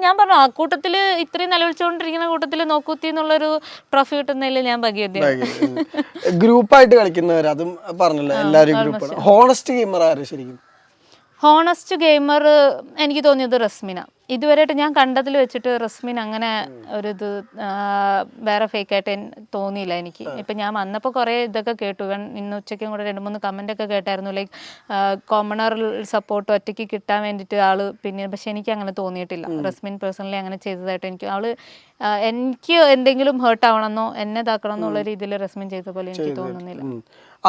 ഞാൻ പറഞ്ഞു ആ കൂട്ടത്തില് ഇത്രയും നിലവിളിച്ചുകൊണ്ടിരിക്കുന്ന കൂട്ടത്തില് നോക്കൂത്തി എന്നുള്ളൊരു ട്രോഫി കിട്ടുന്നതിൽ ഞാൻ ഭാഗ്യവതിയാണ്. ഗ്രൂപ്പായിട്ട് കളിക്കുന്നവർ അതും പറഞ്ഞല്ലോ, എല്ലാവരും ഗ്രൂപ്പാണ്. ഹോണസ്റ്റ് ഗെയിമർ ആര് ശരിക്കും? ഹോണസ്റ്റ് ഗെയിമർ എനിക്ക് തോന്നിയത് റസ്മിന. ഇതുവരെയായിട്ട് ഞാൻ കണ്ടതിൽ വെച്ചിട്ട് റസ്മിൻ അങ്ങനെ ഒരു ഇത് വേറെ ഫേക്കായിട്ട് തോന്നിയില്ല എനിക്ക്. ഇപ്പം ഞാൻ വന്നപ്പോൾ കുറേ ഇതൊക്കെ കേട്ടു. ഇന്ന് ഉച്ചയ്ക്കും കൂടെ 2-3 കമൻ്റ് ഒക്കെ കേട്ടായിരുന്നു, ലൈക്ക് കോമണർ സപ്പോർട്ട് ഒറ്റയ്ക്ക് കിട്ടാൻ വേണ്ടിയിട്ട് ആള് പിന്നെ. പക്ഷെ എനിക്ക് അങ്ങനെ തോന്നിയിട്ടില്ല. റസ്മിൻ പേഴ്സണലി അങ്ങനെ ചെയ്തതായിട്ട് എനിക്ക് എന്തെങ്കിലും ഹേർട്ട് ആവണമെന്നോ എന്നെ ഇതാക്കണം എന്നുള്ള രീതിയിൽ റസ്മിൻ ചെയ്ത പോലെ എനിക്ക് തോന്നുന്നില്ല.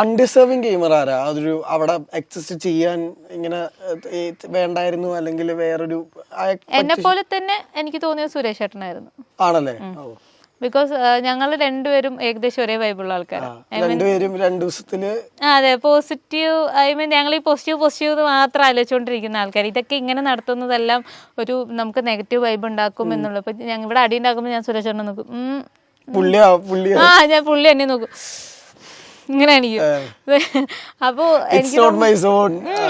അൺഡിസേർവിങ് ഗെയിമർ ആരാ? അതൊരു അവിടെ എക്സിസ്റ്റ് ചെയ്യാൻ ഇങ്ങനെ വേണ്ടായിരുന്നു, അല്ലെങ്കിൽ വേറൊരു എന്നെ പോലെ തന്നെ എനിക്ക് തോന്നിയത് സുരേഷ് ചേട്ടനായിരുന്നു. ആണല്ലേ? ബിക്കോസ് ഞങ്ങൾ രണ്ടുപേരും ഏകദേശം ഒരേ വൈബുള്ള ആൾക്കാരാണ്. അതെ, പോസിറ്റീവ്. ഞങ്ങൾ ഈ പോസിറ്റീവ് മാത്രം ആലോചിച്ചുകൊണ്ടിരിക്കുന്ന ആൾക്കാർ. ഇതൊക്കെ ഇങ്ങനെ നടത്തുന്നതെല്ലാം ഒരു നമുക്ക് നെഗറ്റീവ് വൈബ് ഉണ്ടാക്കും എന്നുള്ളത്. ഇപ്പൊ ഞങ്ങൾ ഇവിടെ അടി ഉണ്ടാക്കുമ്പോൾ ഞാൻ സുരേഷ് ചേട്ടനെ നോക്കും, ഞാൻ പുള്ളി എന്നെ നോക്കും, ഇങ്ങനെ എനിക്ക്. അപ്പോൾ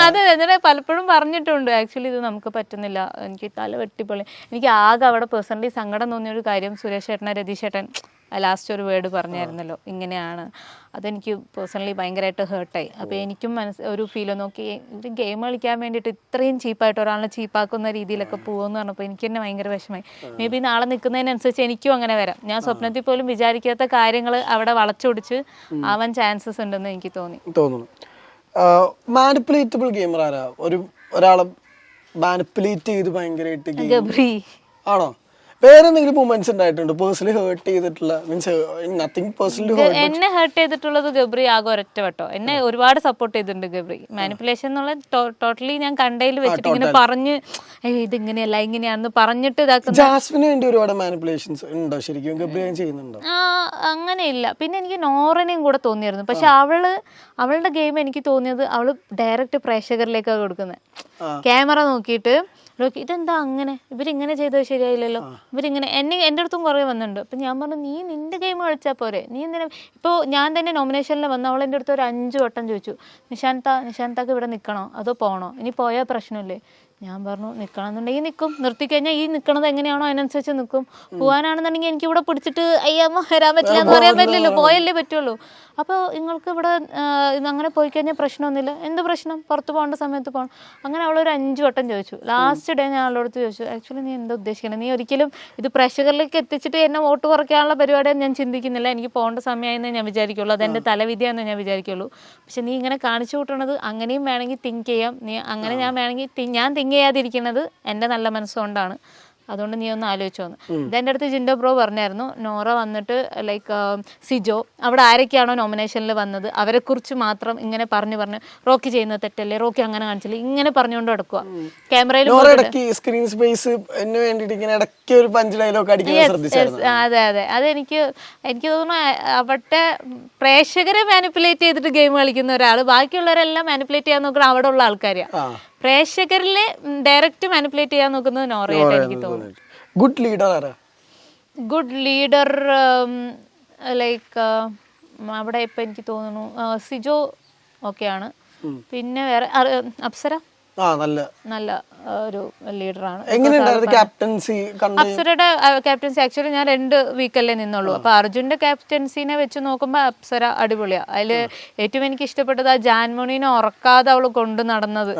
അതെ, എന്നിട്ട് പലപ്പോഴും പറഞ്ഞിട്ടുണ്ട് ആക്ച്വലി ഇത് നമുക്ക് പറ്റുന്നില്ല, എനിക്ക് തല വെട്ടിപ്പൊളി. എനിക്ക് ആകെ അവിടെ പേഴ്സണലി സങ്കടം തോന്നിയൊരു കാര്യം, സുരേഷ് ചേട്ടനെ രതീഷ് ചേട്ടൻ ലാസ്റ്റ് ഒരു വേർഡ് പറഞ്ഞായിരുന്നല്ലോ ഇങ്ങനെയാണ്. അതെനിക്ക് പേഴ്സണലി ഭയങ്കരമായിട്ട് ഹേർട്ടായി. അപ്പോൾ എനിക്കും ഒരു ഫീൽ നോക്കി, ഒരു ഗെയിം കളിക്കാൻ വേണ്ടിയിട്ട് ഇത്രയും ചീപ്പായിട്ട് ഒരാളെ ചീപ്പാക്കുന്ന രീതിയിലൊക്കെ പോകുമെന്ന് പറഞ്ഞപ്പോൾ എനിക്ക് തന്നെ ഭയങ്കര വിഷമമായി. മേ ബി നാളെ നിൽക്കുന്നതിനനുസരിച്ച് എനിക്കും അങ്ങനെ വരാം. ഞാൻ സ്വപ്നത്തിൽ പോലും വിചാരിക്കാത്ത കാര്യങ്ങൾ അവിടെ വളച്ചൊടിച്ച് ആവാൻ ചാൻസസ് ഉണ്ടെന്ന് എനിക്ക് തോന്നുന്നു. മാനിപ്പുലേറ്റബിൾ ഗെയിമർ ആരാ? ഒരാളെ മാനിപ്പുലേറ്റ് ചെയ്ത് ഭയങ്കരമായിട്ട് ഗബ്രി ആണോ? വേറെ എന്തെങ്കിലും മൊമെന്റ്സ് ഉണ്ടായിട്ടുണ്ടോ പേഴ്സണലി ഹേർട്ട് ചെയ്തിട്ടുള്ള? മീൻസ് നത്തിങ് പേഴ്സണലി എന്നെ ഹേർട്ട് ചെയ്തിട്ടുള്ളത് ഗബ്രി ആകെ ഒരൊറ്റ വട്ടോ. എന്നെ ഒരുപാട് സപ്പോർട്ട് ചെയ്തിട്ടുണ്ട് ഗബ്രി. മാനിപ്പുലേഷൻ എന്നുള്ള ടോട്ടലി ഞാൻ കണ്ടതിൽ വെച്ചിട്ട് ഇങ്ങനെ പറഞ്ഞ് ഇതിങ്ങനെയല്ല ഇങ്ങനെയാണെന്ന് പറഞ്ഞിട്ട് ഇതാക്കുന്ന. ജാസ്മിന് വേണ്ടി ഒരുപാട് മാനിപ്പുലേഷൻസ് ഉണ്ടോ ശരിക്കും? ഗബ്രി ചെയ്യുന്നുണ്ടോ? അങ്ങനെയില്ല. പിന്നെ എനിക്ക് നോറനെയും കൂടെ തോന്നിയായിരുന്നു. പക്ഷെ അവളുടെ ഗെയിം എനിക്ക് തോന്നിയത് അവള് ഡയറക്റ്റ് പ്രേക്ഷകരിലേക്കാണ് കൊടുക്കുന്നത്. ക്യാമറ നോക്കിയിട്ട് ഇതെന്താ അങ്ങനെ, ഇവരിങ്ങനെ ചെയ്തത് ശരിയായില്ലല്ലോ, ഇവരിങ്ങനെ. എൻ്റെ അടുത്തും കുറേ വന്നിട്ടുണ്ട്. അപ്പം ഞാൻ പറഞ്ഞു, നീ നിൻ്റെ ഗെയിം കളിച്ചാൽ പോരെ, നീ എന്തിനാ. ഇപ്പോൾ ഞാൻ തന്നെ നോമിനേഷനിൽ വന്ന അവൾ എൻ്റെ അടുത്ത് ഒരു 5 വട്ടം ചോദിച്ചു, നിഷാന്താക്ക് ഇവിടെ നിൽക്കണോ അതോ പോകണോ, ഇനി പോയാൽ പ്രശ്നമില്ലേ. ഞാൻ പറഞ്ഞു, നിൽക്കണം എന്നുണ്ടെങ്കിൽ നിൽക്കും, നിർത്തിക്കഴിഞ്ഞാൽ ഈ നിൽക്കണത് എങ്ങനെയാണോ അതിനനുസരിച്ച് നിൽക്കും. പോകാനാണെന്നുണ്ടെങ്കിൽ എനിക്ക് ഇവിടെ പിടിച്ചിട്ട് അയ്യമ്മ വരാൻ പറ്റില്ല എന്ന് പറയാൻ പറ്റില്ലല്ലോ, പോയല്ലേ പറ്റുള്ളൂ. അപ്പോൾ നിങ്ങൾക്ക് ഇവിടെ അങ്ങനെ പോയി കഴിഞ്ഞാൽ പ്രശ്നമൊന്നുമില്ല. എന്ത് പ്രശ്നം, പുറത്ത് പോകേണ്ട സമയത്ത് പോകണം. അങ്ങനെ അവളൊരു 5 വട്ടം ചോദിച്ചു. ലാസ്റ്റ് ഡേ ഞാൻ അവളോട് ചോദിച്ചു, ആക്ച്വലി നീ എന്താ ഉദ്ദേശിക്കണം, നീ ഒരിക്കലും ഇത് പ്രേക്ഷകരിലേക്ക് എത്തിച്ചിട്ട് എന്നെ വോട്ട് കുറയ്ക്കാനുള്ള പരിപാടിയാണ് ഞാൻ ചിന്തിക്കുന്നില്ല, എനിക്ക് പോകേണ്ട സമയമായെന്നേ ഞാൻ വിചാരിക്കുള്ളൂ, അതെൻ്റെ തലവിധിയാണെന്ന് ഞാൻ വിചാരിക്കുള്ളൂ. പക്ഷെ നീ ഇങ്ങനെ കാണിച്ചു കൂട്ടണത് അങ്ങനെയും വേണമെങ്കിൽ തിങ്ക് ചെയ്യാം, നീ അങ്ങനെ ഞാൻ വേണമെങ്കിൽ ഞാൻ തിങ്ക് ചെയ്യാതിരിക്കുന്നത് എൻ്റെ നല്ല മനസ്സുകൊണ്ടാണ്, അതുകൊണ്ട് നീ ഒന്ന് ആലോചിച്ചോന്ന്. ഇതെൻ്റെ അടുത്ത് ജിൻഡോ ബ്രോ പറഞ്ഞായിരുന്നു, നോറ വന്നിട്ട് ലൈക്ക് സിജോ അവിടെ ആരൊക്കെയാണോ നോമിനേഷനിൽ വന്നത് അവരെക്കുറിച്ച് മാത്രം ഇങ്ങനെ പറഞ്ഞ് റോക്കി ചെയ്യുന്നത് തെറ്റല്ലേ, റോക്കി അങ്ങനെ കാണിച്ചില്ല, ഇങ്ങനെ പറഞ്ഞുകൊണ്ട് നടക്കുക. ക്യാമറയിൽ അതെ അതെനിക്ക് തോന്നുന്നു അവിടെ പ്രേക്ഷകരെ മാനിപ്പുലേറ്റ് ചെയ്തിട്ട് ഗെയിം കളിക്കുന്ന ഒരാൾ, ബാക്കിയുള്ളവരെല്ലാം മാനിപ്പുലേറ്റ് ചെയ്യാൻ നോക്കുന്ന അവിടെ ഉള്ള ആൾക്കാരാണ്. പ്രേക്ഷകരിലെ ഡയറക്റ്റ് മാനിപ്പുലേറ്റ് ചെയ്യാൻ നോക്കുന്നത് നോറയായിട്ട് എനിക്ക് തോന്നുന്നു. ഗുഡ് ലീഡർ ലൈക്ക് അവിടെ ഇപ്പം എനിക്ക് തോന്നുന്നു സിജോ ഓക്കെയാണ്. പിന്നെ വേറെ അപ്സര നല്ല ഒരു ലീഡറാണ്. അപ്സരയുടെ ക്യാപ്റ്റൻസി ആക്ച്വലി ഞാൻ 2 വീക്കല്ലേ നിന്നുള്ളൂ. അപ്പൊ അർജുന്റെ ക്യാപ്റ്റൻസിനെ വെച്ച് നോക്കുമ്പോൾ അപ്സര അടിപൊളിയാണ്. അതില് ഏറ്റവും എനിക്ക് ഇഷ്ടപ്പെട്ടത് ആ ജാൻമണിനെ ഉറക്കാതെ അവള് കൊണ്ടു നടന്നത്.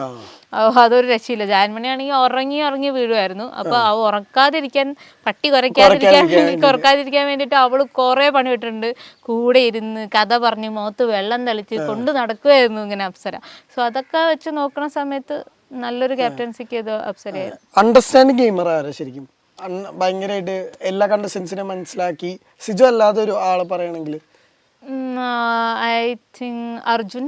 അതൊരു രക്ഷയില്ല. ജാൻമണി ആണെങ്കിൽ ഉറങ്ങി വീഴുമായിരുന്നു. അപ്പൊ അവ ഉറക്കാതിരിക്കാൻ, പട്ടി കുറക്കാതിരിക്കാൻ വേണ്ടിയിട്ട് അവള് കുറെ പണിയിട്ടുണ്ട്. കൂടെ ഇരുന്ന് കഥ പറഞ്ഞ് മുഖത്ത് വെള്ളം തളിച്ച് കൊണ്ട് നടക്കുമായിരുന്നു ഇങ്ങനെ അപ്സര. സോ അതൊക്കെ വെച്ച് നോക്കുന്ന സമയത്ത് നല്ലൊരു ക്യാപ്റ്റൻസിക്ക് ഇത് അപ്സരയായിരുന്നു. അണ്ടർസ്റ്റാൻഡിങ് ഗെയിമർ ആരാ ശരിക്കും? ഭയങ്കരമായിട്ട് എല്ലാ കണ്ടസ്റ്റൻസിനെ മനസ്സിലാക്കി. സിജോ അല്ലാതെ ഒരു ആളെ പറയണെങ്കിൽ ഐ തിങ്ക് അർജുൻ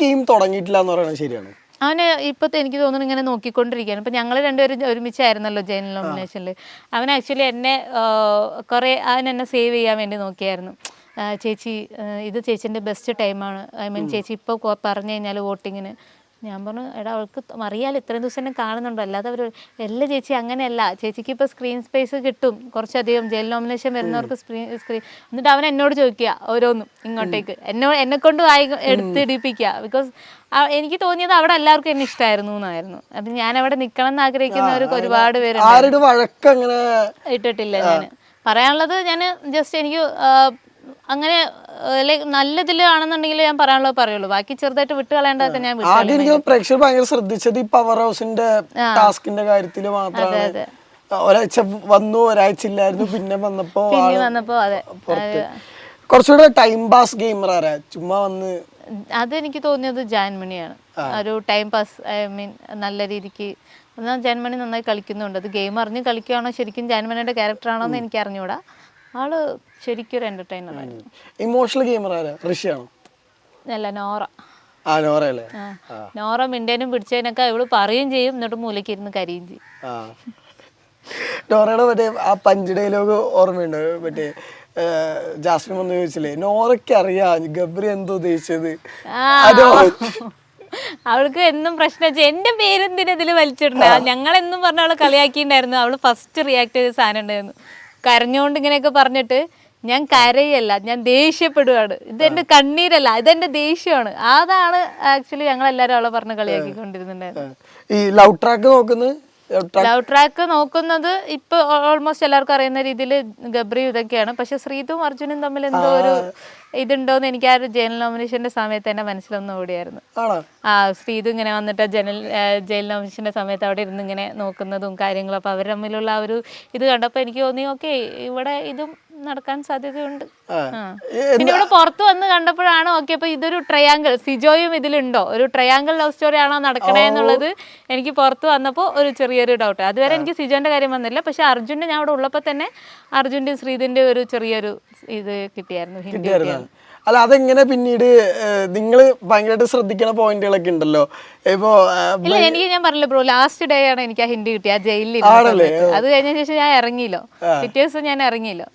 ഗെയിം തുടങ്ങിയിട്ടില്ല എന്ന് പറയുന്നത് ശരിയാണ്. അവന് ഇപ്പോഴത്തെ എനിക്ക് തോന്നുന്നു ഇങ്ങനെ നോക്കിക്കൊണ്ടിരിക്കുകയാണ്. ഇപ്പം ഞങ്ങൾ രണ്ടുപേരും ഒരുമിച്ചായിരുന്നല്ലോ ജനറൽ നോമിനേഷനിൽ. അവൻ ആക്ച്വലി എന്നെ സേവ് ചെയ്യാൻ വേണ്ടി നോക്കിയായിരുന്നു. ചേച്ചി ഇത് ചേച്ചീൻ്റെ ബെസ്റ്റ് ടൈമാണ്, ചേച്ചി ഇപ്പോൾ പറഞ്ഞു കഴിഞ്ഞാൽ വോട്ടിങ്ങിന്. ഞാൻ പറഞ്ഞു, എടാ അവൾക്ക് അറിയാലോ ഇത്രയും ദിവസം എന്നെ കാണുന്നുണ്ടോ, അല്ലാതെ അവർ എല്ലാ ചേച്ചി അങ്ങനെയല്ല, ചേച്ചിക്ക് ഇപ്പോൾ സ്ക്രീൻ സ്പേസ് കിട്ടും കുറച്ചധികം, ജയിൽ നോമിനേഷൻ വരുന്നവർക്ക് സ്ക്രീൻ. എന്നിട്ട് അവൻ എന്നോട് ചോദിക്കുക ഓരോന്നും ഇങ്ങോട്ടേക്ക്, എന്നെ കൊണ്ട് എടുത്തിടിപ്പിക്കുക. ബിക്കോസ് എനിക്ക് തോന്നിയത് അവിടെ എല്ലാവർക്കും എന്നെ ഇഷ്ടമായിരുന്നു എന്നായിരുന്നു. അപ്പം ഞാൻ അവിടെ നിൽക്കണം എന്ന് ആഗ്രഹിക്കുന്നവർക്ക് ഒരുപാട് പേര് ഇട്ടിട്ടില്ല. ഞാൻ പറയാനുള്ളത്, ഞാൻ ജസ്റ്റ് എനിക്ക് അങ്ങനെ നല്ലതിലാണെന്നുണ്ടെങ്കിൽ ഞാൻ പറയാനുള്ളത് പറയുള്ളൂ, ബാക്കി ചെറുതായിട്ട് വിട്ട് കളയേണ്ടതൊക്കെ ഞാൻ വിട്ടു. ആദ്യം എനിക്ക് പ്രേക്ഷകർ ഭയങ്കര ശ്രദ്ധിച്ചത് ഈ പവർ ഹൗസിന്റെ ടാസ്കിന്റെ കാര്യത്തിൽ മാത്രമാണ്. ഒരാഴ്ച വന്നു, ഒരാഴ്ച ഇല്ലായിരുന്നു, പിന്നെ വന്നപ്പോ അതെ കുറച്ചുകൂടെ ടൈം പാസ് ഗെയിമർ ആരാ ചുമ്മാ വന്ന്? അതെനിക്ക് തോന്നിയത് ജാൻമണിയാണ്. ഒരു ടൈം പാസ്, ഐ മീൻ നല്ല രീതിക്ക് എന്നാൽ ജാൻമണി നന്നായി കളിക്കുന്നുണ്ട്. അത് ഗെയിം അറിഞ്ഞ് കളിക്കുകയാണോ ശരിക്കും ജാൻമണിയുടെ ക്യാരക്ടർ ആണോ എന്ന് എനിക്ക് അറിഞ്ഞൂടാ. ആള് ശരിക്കും ഒരു എന്റർടൈനർ ആയിരുന്നു. ഇമോഷണൽ ഗെയിമർ ആരാ? ഋഷിയാണോ? അല്ല, നോറ. നോറ അല്ലേ? നോറ മിണ്ടേനും പിടിച്ചതിനൊക്കെ ഇവള് പറയുകയും ചെയ്യും, എന്നിട്ട് മൂലയ്ക്ക് ഇരുന്ന് കരയും ചെയ്യും. നോറയുടെ മറ്റേ ആ പഞ്ച് ഡയലോഗ് ഓർമ്മയുണ്ട്? മറ്റേ ജാസ്മിൻ വന്ന് ചോദിച്ചില്ലേ, നോറയ്ക്ക് അറിയാം ഗബ്രി എന്തോ ഉദ്ദേശിച്ചത്. അവൾക്ക് എന്നും പ്രശ്നം എന്റെ പേരെന്തിനും ഇതിൽ വലിച്ചിട്ടുണ്ട്. ഞങ്ങളെന്നും പറഞ്ഞ അവളെ കളിയാക്കിണ്ടായിരുന്നു. അവള് ഫസ്റ്റ് റിയാക്ട് ചെയ്ത സാധനം ഉണ്ടായിരുന്നു, കരഞ്ഞോണ്ട് ഇങ്ങനെയൊക്കെ പറഞ്ഞിട്ട്. ഞാൻ കരയല്ല, ഞാൻ ദേഷ്യപ്പെടുകയാണ്, ഇതെന്റെ കണ്ണീരല്ല, ഇതെന്റെ ദേഷ്യമാണ്. അതാണ് ആക്ച്വലി ഞങ്ങളെല്ലാരും അവളെ പറഞ്ഞ് കളിയാക്കിക്കൊണ്ടിരുന്നുണ്ടായിരുന്നു. ഈ ലവ് ട്രാക്ക് നോക്കുന്നത്, ലവ് ട്രാക്ക് നോക്കുന്നത് ഇപ്പൊ ഓൾമോസ്റ്റ് എല്ലാവർക്കും അറിയുന്ന രീതിയിൽ ഗബ്രി ഇതൊക്കെയാണ്. പക്ഷെ ശ്രീതും അർജുനും തമ്മിൽ എന്തോ ഒരു ഇതുണ്ടോന്ന് എനിക്ക് ആ ഒരു ജയിൽ നോമിനേഷന്റെ സമയത്ത് തന്നെ മനസ്സിലൊന്നും ഓടിയായിരുന്നു. ശ്രീതു ഇങ്ങനെ വന്നിട്ട് ജയിൽ നോമിനേഷന്റെ സമയത്ത് അവിടെ ഇരുന്ന് ഇങ്ങനെ നോക്കുന്നതും കാര്യങ്ങളും, അപ്പൊ അവർ തമ്മിലുള്ള ആ ഒരു ഇത് കണ്ടപ്പോ എനിക്ക് തോന്നി ഓക്കെ ഇവിടെ ഇതും നടക്കാൻ സാധ്യതയുണ്ട്. പിന്നെ ഇവിടെ പുറത്ത് വന്ന് കണ്ടപ്പോഴാണ് ഓക്കെ അപ്പൊ ഇതൊരു ട്രയാങ്കിൾ, സിജോയും ഇതിലുണ്ടോ, ഒരു ട്രയാങ്കിൾ ലവ് സ്റ്റോറി ആണോ നടക്കണേ എന്നുള്ളത് എനിക്ക് പുറത്ത് വന്നപ്പോ ഒരു ചെറിയൊരു ഡൗട്ട്. അതുവരെ എനിക്ക് സിജോന്റെ കാര്യം വന്നില്ല, പക്ഷെ അർജുന്റെ ഞാൻ അവിടെ ഉള്ളപ്പോ തന്നെ അർജുന്റെ ശ്രീതിന്റെ ഒരു ചെറിയൊരു ഇത് കിട്ടിയായിരുന്നു, ഹിന്ദി കിട്ടിയായിരുന്നു. അല്ല, അതെങ്ങനെ പിന്നീട് നിങ്ങൾ ഭയങ്കരമായിട്ട് ശ്രദ്ധിക്കുന്ന പോയിന്റുകളൊക്കെ ഉണ്ടല്ലോ. ഇപ്പൊ ഇല്ല, ഞാൻ പറഞ്ഞില്ല ബ്രോ, ലാസ്റ്റ് ഡേ ആണ് എനിക്ക് ആ ഹിന്ദി കിട്ടിയ ആ ജയിലിൽ. അത് കഴിഞ്ഞ ശേഷം ഞാൻ ഇറങ്ങിയില്ലോ, പിറ്റേ ദിവസം ഞാൻ ഇറങ്ങിയില്ലോ.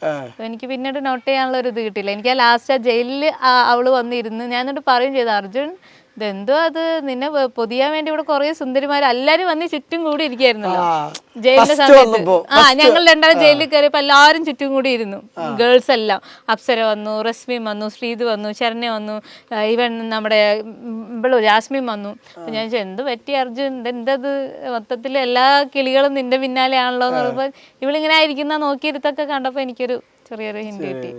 എനിക്ക് പിന്നീട് നോട്ട് ചെയ്യാനുള്ള ഒരു ഇത് കിട്ടില്ല. എനിക്ക് ആ ലാസ്റ്റ് ആ ജയിലിൽ അവള് വന്നിരുന്ന് ഞാൻ എന്നിട്ട് പറയുകയും ചെയ്തു, അർജുൻ ഇതെന്തോ അത് നിന്നെ പൊതിയാൻ വേണ്ടി ഇവിടെ കുറെ സുന്ദരിമാർ എല്ലാരും വന്ന് ചുറ്റും കൂടി ഇരിക്കായിരുന്നല്ലോ ജയിലിന്റെ സമയത്ത്. ഞങ്ങൾ രണ്ടാളും ജയിലിൽ കയറിയപ്പോ എല്ലാരും ചുറ്റും കൂടി ഇരുന്നു, ഗേൾസ് എല്ലാം. അപ്സര വന്നു, റസ്മിൻ വന്നു, ശ്രീത് വന്നു, ശരണ്യ വന്നു, ഈവൻ നമ്മുടെ ഇവള് ജാസ്മിൻ വന്നു. ഞാൻ എന്ത് പറ്റി അർജുൻ, എന്തത് മൊത്തത്തിൽ എല്ലാ കിളികളും നിന്റെ പിന്നാലെ ആണല്ലോ എന്ന് പറയുമ്പോ ഇവളിങ്ങനെ ആയിരിക്കുന്ന നോക്കിയിരുത്തൊക്കെ കണ്ടപ്പോ എനിക്കൊരു ചെറിയൊരു ഹിന്ദി കിട്ടി.